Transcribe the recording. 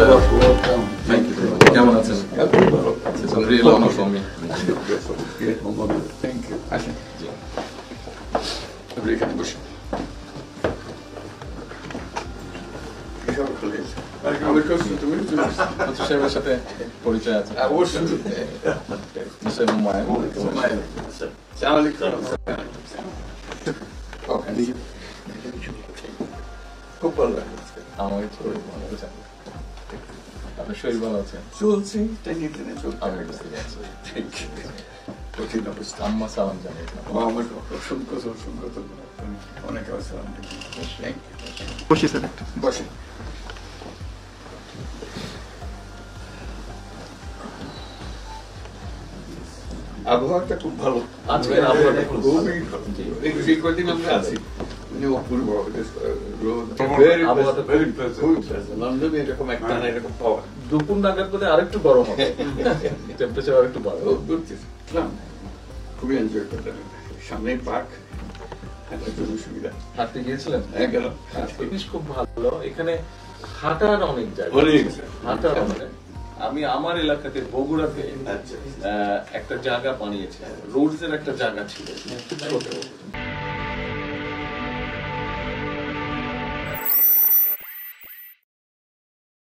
Thank you. কেমন আছেন? It's a real honor for me. Thank you. আসেন। আপনি এখানে বসুন। সাহেবের সাথে পরিচয় আছে অবশ্যই। খুব ভালো লাগে আমার আপনার শরীর ভালো আছে? চলছি টেনে টেনে চলছে। আমি বুঝতে পারছি। কঠিন অবস্থা। আম্মা সালাম জানাই। আমার অসংখ্য অনেক সালাম। বসি স্যার বসে আবহাওয়াটা খুব ভালো। আজকে আবহাওয়াটা খুব ভালো। খুবই ভালো। এই কদিন আমরা আছি অপূর্ব রোদ। আবহাওয়াটা লন্ডনে এরকম একটা না এরকম পাওয়া দুপুর নাগাদ করে আরেকটু গরম হবে, টেম্পারেচার আরেকটু বাড়বে। খুবই এনজয় করতে সামনে পার্ক একটা জন্য সুবিধা। হাঁটতে গিয়েছিলেন? গেলাম। জিনিস খুব ভালো, এখানে হাঁটার অনেক জায়গা, হাঁটার অনেক। আমি আমার এলাকাতে বগুড়াতে একটা জায়গা বানিয়েছি, রোডস এর একটা জায়গা ছিল ছোট।